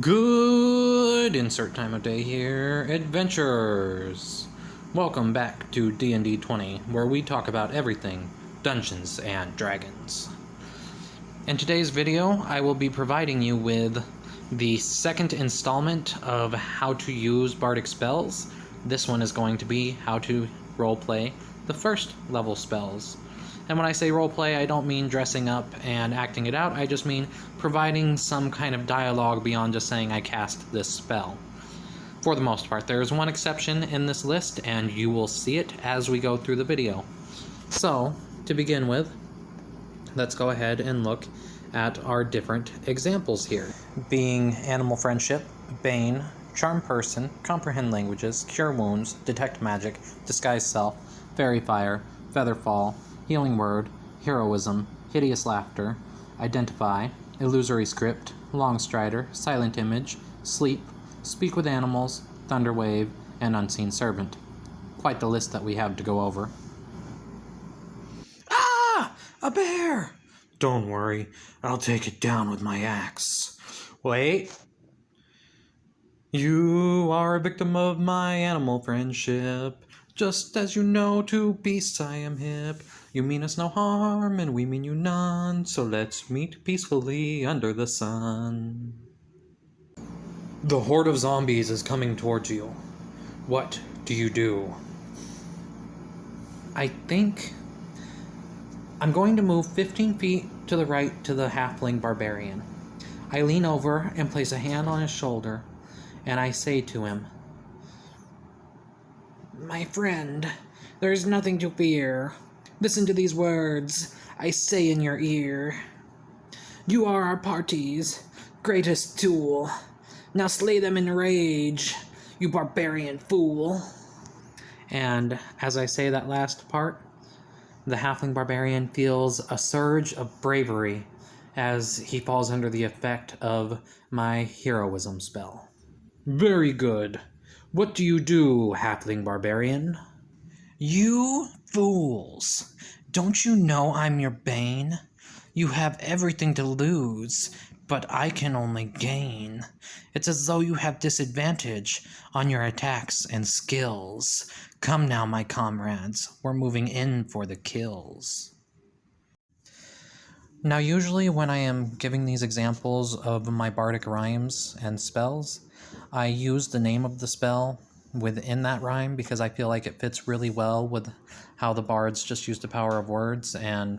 Good insert time of day here, adventurers! Welcome back to D&D 20, where we talk about everything Dungeons and Dragons. In today's video, I will be providing you with the second installment of how to use bardic spells. This one is going to be how to roleplay the first level spells. And when I say roleplay, I don't mean dressing up and acting it out, I just mean providing some kind of dialogue beyond just saying I cast this spell. For the most part, there is one exception in this list, and you will see it as we go through the video. So, to begin with, let's go ahead and look at our different examples here. Being Animal Friendship, Bane, Charm Person, Comprehend Languages, Cure Wounds, Detect Magic, Disguise Self, Fairy Fire, Feather Fall, Healing Word, Heroism, Hideous Laughter, Identify, Illusory Script, Long Strider, Silent Image, Sleep, Speak with Animals, Thunderwave, and Unseen Servant. Quite the list that we have to go over. Ah! A bear! Don't worry, I'll take it down with my axe. Wait. You are a victim of my animal friendship. Just as you know, to beasts I am hip. You mean us no harm, and we mean you none. So let's meet peacefully under the sun. The horde of zombies is coming towards you. What do you do? I think I'm going to move 15 feet to the right to the halfling barbarian. I lean over and place a hand on his shoulder, and I say to him, "My friend, there is nothing to fear. Listen to these words I say in your ear. You are our party's greatest tool. Now slay them in rage, you barbarian fool." And as I say that last part, the halfling barbarian feels a surge of bravery as he falls under the effect of my heroism spell. Very good. What do you do, halfling barbarian? You fools! Don't you know I'm your bane? You have everything to lose, but I can only gain. It's as though you have disadvantage on your attacks and skills. Come now, my comrades, we're moving in for the kills. Now, usually when I am giving these examples of my bardic rhymes and spells, I use the name of the spell within that rhyme because I feel like it fits really well with how the bards just use the power of words and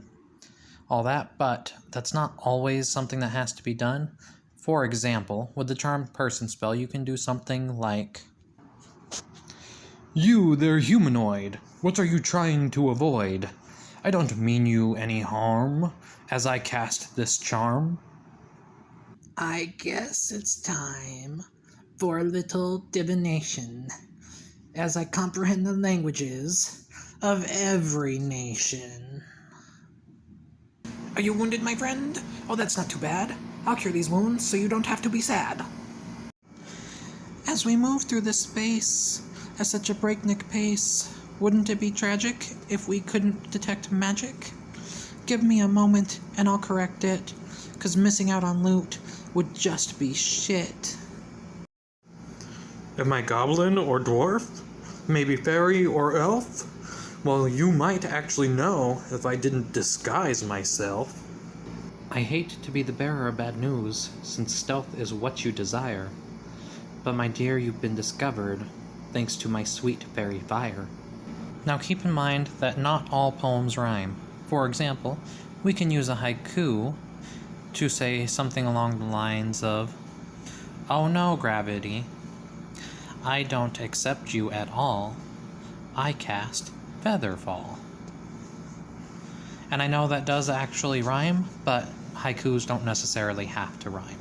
all that, but that's not always something that has to be done. For example, with the Charm Person spell, you can do something like, "You, there humanoid, what are you trying to avoid? I don't mean you any harm as I cast this charm." I guess it's time for a little divination, as I comprehend the languages of every nation. Are you wounded, my friend? Oh, that's not too bad. I'll cure these wounds so you don't have to be sad. As we move through this space at such a breakneck pace, wouldn't it be tragic if we couldn't detect magic? Give me a moment and I'll correct it, 'cause missing out on loot would just be shit. Am I goblin or dwarf? Maybe fairy or elf? Well, you might actually know if I didn't disguise myself. I hate to be the bearer of bad news, since stealth is what you desire. But my dear, you've been discovered, thanks to my sweet fairy fire. Now keep in mind that not all poems rhyme. For example, we can use a haiku to say something along the lines of, "Oh no, gravity, I don't accept you at all. I cast Featherfall." And I know that does actually rhyme, but haikus don't necessarily have to rhyme.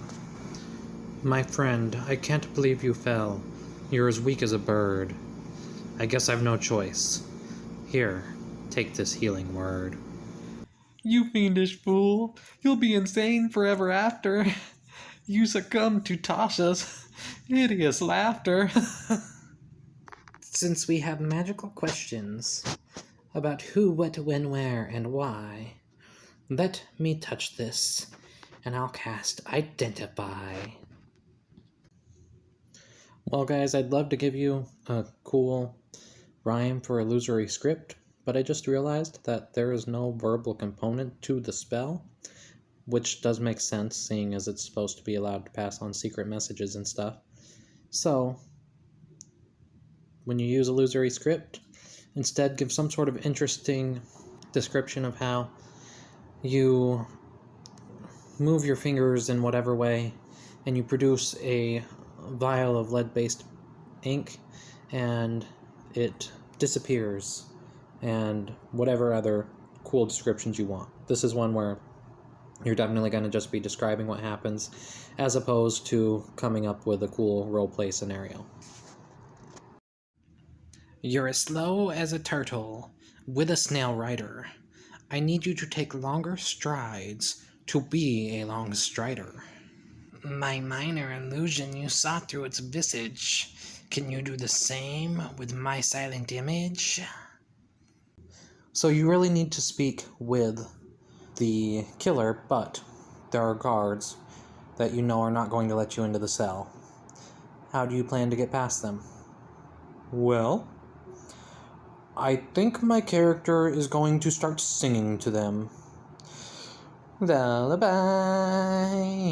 My friend, I can't believe you fell. You're as weak as a bird. I guess I've no choice. Here, take this healing word. You fiendish fool. You'll be insane forever after. You succumb to Tasha's hideous laughter. Since we have magical questions about who, what, when, where, and why, let me touch this, and I'll cast Identify. Well, guys, I'd love to give you a cool rhyme for illusory script, but I just realized that there is no verbal component to the spell, which does make sense, seeing as it's supposed to be allowed to pass on secret messages and stuff. So, when you use illusory script, instead give some sort of interesting description of how you move your fingers in whatever way, and you produce a vial of lead-based ink, and it disappears, and whatever other cool descriptions you want. This is one where you're definitely going to just be describing what happens, as opposed to coming up with a cool roleplay scenario. You're as slow as a turtle with a snail rider. I need you to take longer strides to be a long strider. My minor illusion you saw through its visage. Can you do the same with my silent image? So you really need to speak with the killer, but there are guards that you know are not going to let you into the cell. How do you plan to get past them? Well, I think my character is going to start singing to them. Lullaby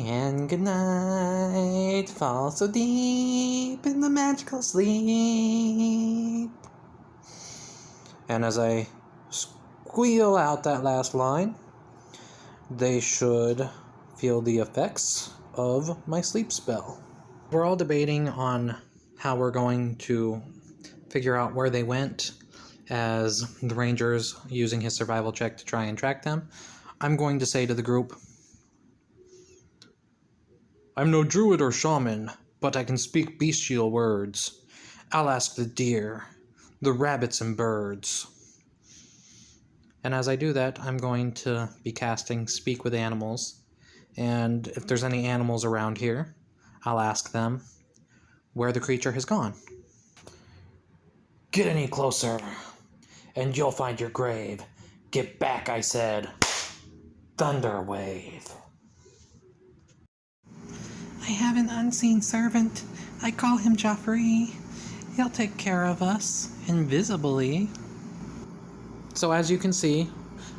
and good night, fall so deep in the magical sleep. And as I squeal out that last line, they should feel the effects of my sleep spell. We're all debating on how we're going to figure out where they went, as the ranger's using his survival check to try and track them. I'm going to say to the group, I'm no druid or shaman, but I can speak bestial words. I'll ask the deer, the rabbits and birds. And as I do that, I'm going to be casting Speak with Animals, and if there's any animals around here, I'll ask them where the creature has gone. Get any closer, and you'll find your grave. Get back, I said. Thunder wave. I have an unseen servant. I call him Joffrey. He'll take care of us, invisibly. So as you can see,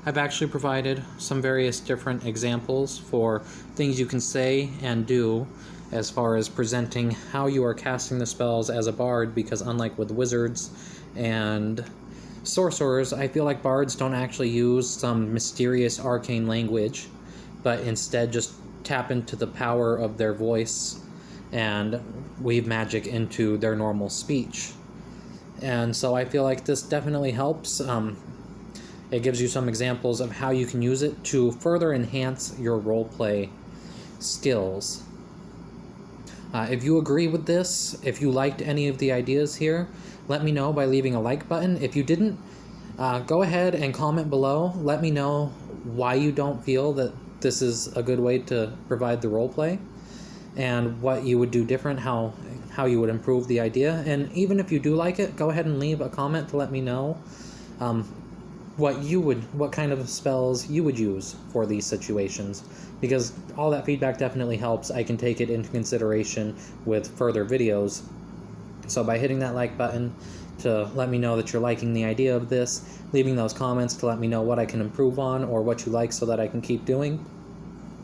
I've actually provided some various different examples for things you can say and do as far as presenting how you are casting the spells as a bard, because unlike with wizards and sorcerers, I feel like bards don't actually use some mysterious arcane language, but instead just tap into the power of their voice and weave magic into their normal speech. And so I feel like this definitely helps. It gives you some examples of how you can use it to further enhance your roleplay skills. If you agree with this, if you liked any of the ideas here, let me know by leaving a like button. If you didn't, go ahead and comment below. Let me know why you don't feel that this is a good way to provide the roleplay, and what you would do different, how you would improve the idea. And even if you do like it, go ahead and leave a comment to let me know what kind of spells you would use for these situations, because all that feedback definitely helps. I can take it into consideration with further videos. So by hitting that like button to let me know that you're liking the idea of this, leaving those comments to let me know what I can improve on or what you like so that I can keep doing,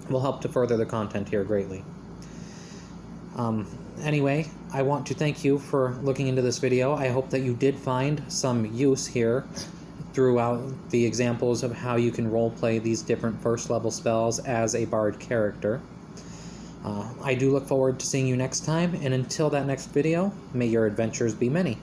will help to further the content here greatly. Anyway, I want to thank you for looking into this video. I hope that you did find some use here throughout the examples of how you can roleplay these different first level spells as a bard character. I do look forward to seeing you next time, and until that next video, may your adventures be many.